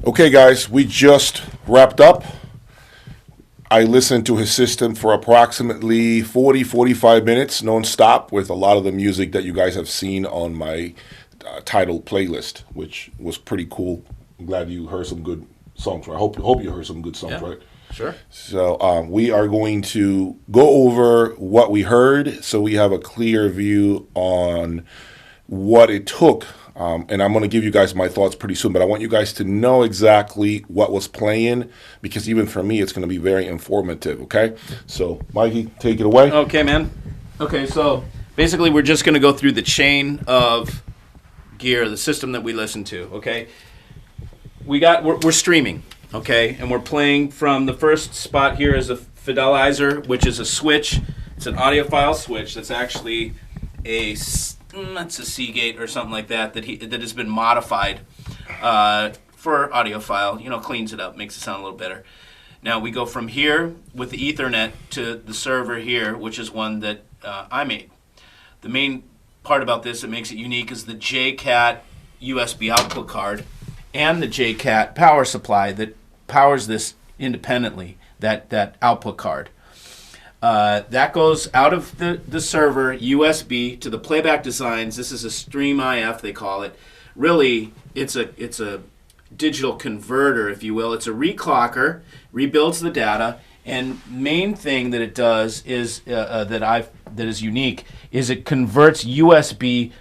Okay, guys, we just wrapped up. I listened to his system for approximately 45 minutes non-stop with a lot of the music that you guys have seen on my title playlist, which was pretty cool. I'm glad you heard some good songs. I hope you heard some good songs, right? Sure. So we are going to go over what we heard so we have a clear view on what it took. And I'm going to give you guys my thoughts pretty soon, but I want you guys to know exactly what was playing, because even for me, it's going to be very informative, okay? So, Mikey, take it away. Okay, man. Okay, so basically we're just going to go through the chain of gear, the system that we listen to, okay? We're streaming, okay? And we're playing from the first spot here is a fidelizer, which is a switch. It's an audiophile switch that's actually it's a Seagate or something like that that has been modified for audiophile. Cleans it up, makes it sound a little better. Now we go from here with the Ethernet to the server here, which is one that I made. The main part about this that makes it unique is the JCAT USB output card and the JCAT power supply that powers this independently, that output card. That goes out of the server USB to the playback designs. This is a Stream IF, they call it. Really, it's a digital converter, if you will. It's a reclocker, rebuilds the data, and main thing that it does is that is unique is it converts USB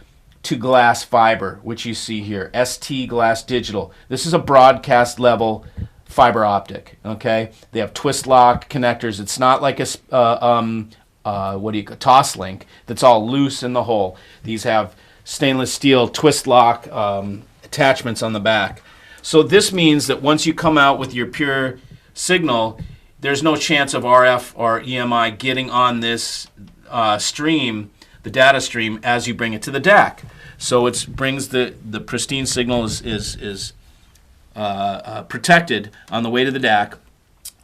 to glass fiber, which you see here, ST Glass Digital. This is a broadcast level fiber optic, okay? They have twist lock connectors. It's not like a toss link that's all loose in the hole. These have stainless steel twist lock attachments on the back. So this means that once you come out with your pure signal, there's no chance of RF or EMI getting on this stream, the data stream, as you bring it to the DAC. So it brings the pristine signal is protected on the way to the DAC.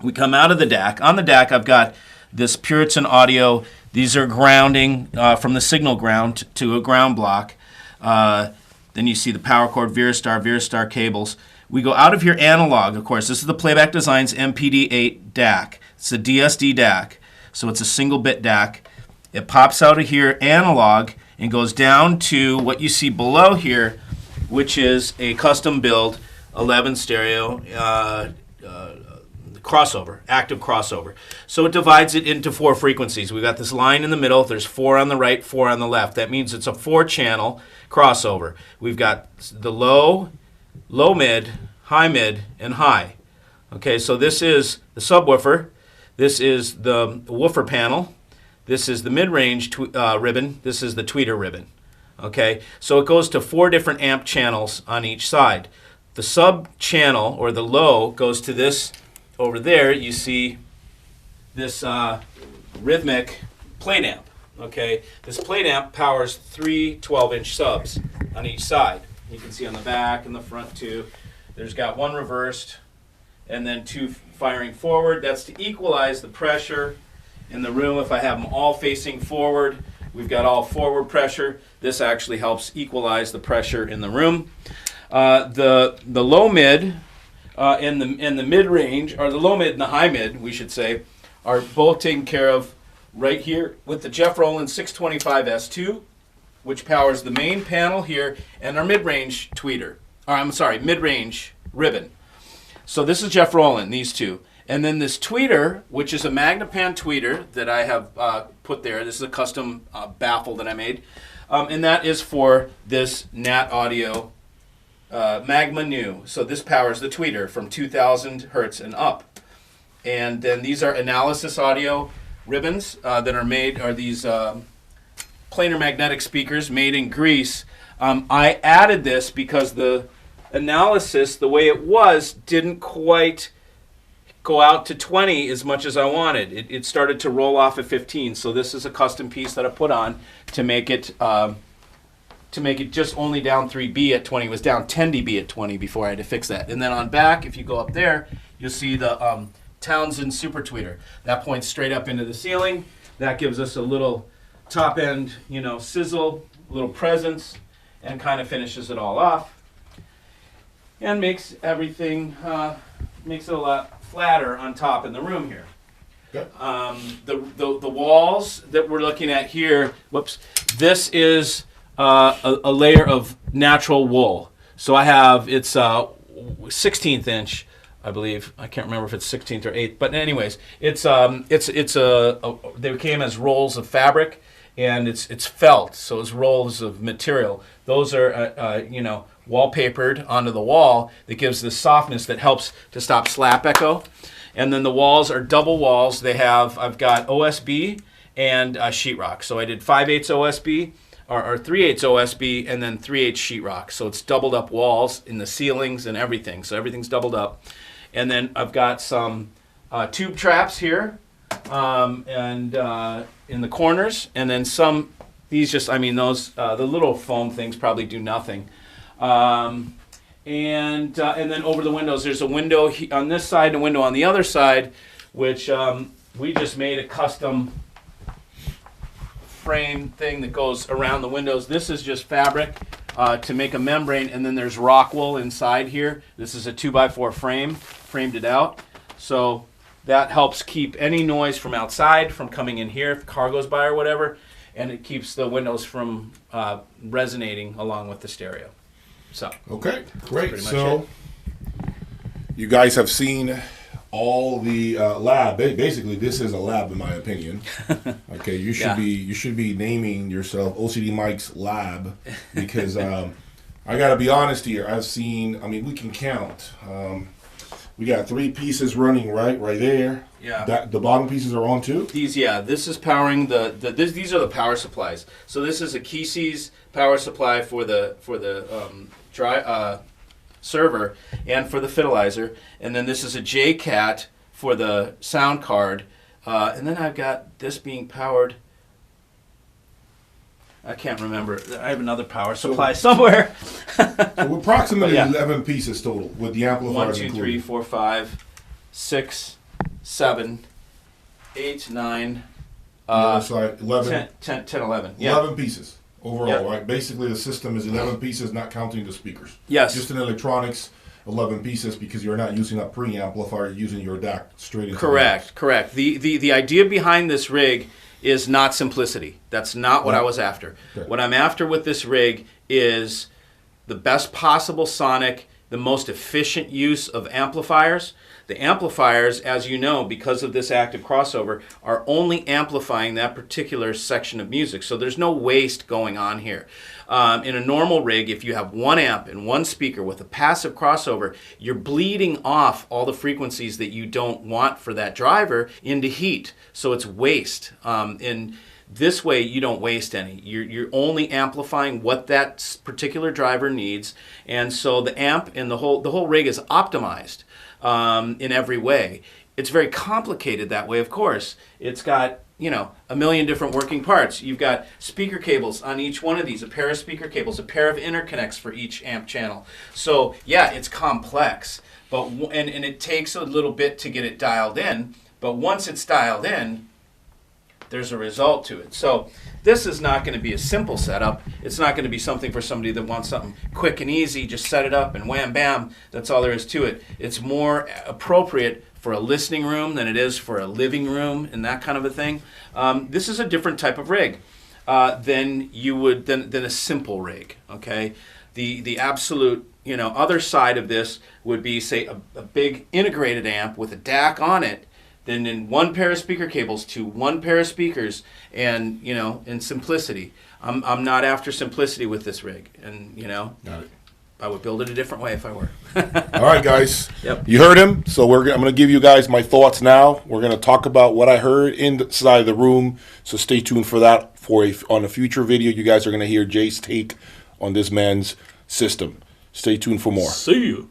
We come out of the DAC. On the DAC, I've got this Puritan audio. These are grounding from the signal ground to a ground block. Then you see the power cord, Veristar cables. We go out of here analog, of course. This is the Playback Designs MPD-8 DAC. It's a DSD DAC, so it's a single bit DAC. It pops out of here analog and goes down to what you see below here, which is a custom build 11 stereo crossover, active crossover. So it divides it into 4 frequencies. We've got this line in the middle. There's 4 on the right, 4 on the left. That means it's a 4-channel crossover. We've got the low, mid, and high. Okay, so this is the subwoofer. This is the woofer panel. This is the mid-range ribbon. This is the tweeter ribbon. Okay, so it goes to 4 different amp channels on each side. The sub-channel, or the low, goes to this over there. You see this rhythmic plate amp. Okay, this plate amp powers 3 12-inch subs on each side. You can see on the back and the front too. There's got 1 reversed and then 2 firing forward. That's to equalize the pressure in the room. If I have them all facing forward, we've got all forward pressure. This actually helps equalize the pressure in the room. The low mid and the mid range, or the low mid and the high mid, we should say, are both taken care of right here with the Jeff Rowland 625 S2, which powers the main panel here, and our mid-range tweeter. Or I'm sorry, mid-range ribbon. So this is Jeff Rowland, these two. And then this tweeter, which is a Magnapan tweeter that I have put there. This is a custom baffle that I made. And that is for this Nat Audio Magma New. So this powers the tweeter from 2,000 hertz and up. And then these are analysis audio ribbons that are made, are these planar magnetic speakers made in Greece. I added this because the analysis, the way it was, didn't quite go out to 20 as much as I wanted. It started to roll off at 15. So this is a custom piece that I put on to make it just only down 3 B at 20. It was down 10 dB at 20 before I had to fix that. And then on back, if you go up there, you'll see the Townsend Super Tweeter. That points straight up into the ceiling. That gives us a little top end, sizzle, a little presence, and kind of finishes it all off. and makes everything, makes it a lot flatter on top in the room here. Okay. The walls that we're looking at here, whoops, this is a layer of natural wool. So I have, it's 16th inch, I believe. I can't remember if it's 16th or 8th, but anyways, they came as rolls of fabric, and it's felt, so it's rolls of material. Those are, wallpapered onto the wall that gives the softness that helps to stop slap echo. And then the walls are double walls. I've got OSB and sheetrock. So I did 5/8 OSB, or 3/8 OSB, and then 3/8 sheetrock. So it's doubled up walls in the ceilings and everything. So everything's doubled up. And then I've got some tube traps here, and in the corners, and then some. These just, those the little foam things probably do nothing. And then over the windows, there's a window on this side and a window on the other side, which we just made a custom frame thing that goes around the windows. This is just fabric to make a membrane, and then there's rock wool inside here. This is a 2x4 frame, framed it out. So that helps keep any noise from outside from coming in here if the car goes by or whatever, and it keeps the windows from resonating along with the stereo. So Okay, great. pretty much So you guys have seen all the lab. Basically, this is a lab, in my opinion. Okay, you should be naming yourself OCD Mike's Lab, because I got to be honest here. I've seen. We can count. We got 3 pieces running right there. Yeah. The bottom pieces are on too. This is powering these are the power supplies. So this is a Keysys power supply for the server and for the fiddleizer, and then this is a JCat for the sound card, and then I've got this being powered. I can't remember. I have another power supply somewhere. So approximately Yeah. 11 pieces total with the amplifiers 1, 2, 3, included. 4, 5, 6, 7, 8, 9. The other side, 11. 10, 11. Yeah. 11 pieces overall, Yeah. right? Basically, the system is 11 pieces, not counting the speakers. Yes. Just in electronics, 11 pieces, because you're not using a preamplifier, you're using your DAC straight into Correct. The idea behind this rig is not simplicity. That's not what I was after. Okay. What I'm after with this rig is the best possible sonic, the most efficient use of amplifiers. The amplifiers, as you know, because of this active crossover, are only amplifying that particular section of music. So there's no waste going on here. In a normal rig, if you have one amp and one speaker with a passive crossover, you're bleeding off all the frequencies that you don't want for that driver into heat. So it's waste. In this way, you don't waste any. You're only amplifying what that particular driver needs, and so the amp and the whole rig is optimized in every way. It's very complicated that way, of course. It's got a million different working parts. You've got speaker cables on each one of these, a pair of speaker cables, a pair of interconnects for each amp channel. So yeah, it's complex, but and it takes a little bit to get it dialed in. But once it's dialed in, there's a result to it. So this is not going to be a simple setup. It's not going to be something for somebody that wants something quick and easy, just set it up and wham bam, that's all there is to it. It's more appropriate for a listening room than it is for a living room and that kind of a thing. This is a different type of rig than a simple rig. Okay, the absolute other side of this would be, say, a big integrated amp with a DAC on it. Then in one pair of speaker cables to one pair of speakers, and in simplicity. I'm not after simplicity with this rig, and Got it. I would build it a different way if I were. All right, guys. Yep. You heard him. So I'm going to give you guys my thoughts now. We're going to talk about what I heard inside the room. So stay tuned for that. On a future video, you guys are going to hear Jay's take on this man's system. Stay tuned for more. See you.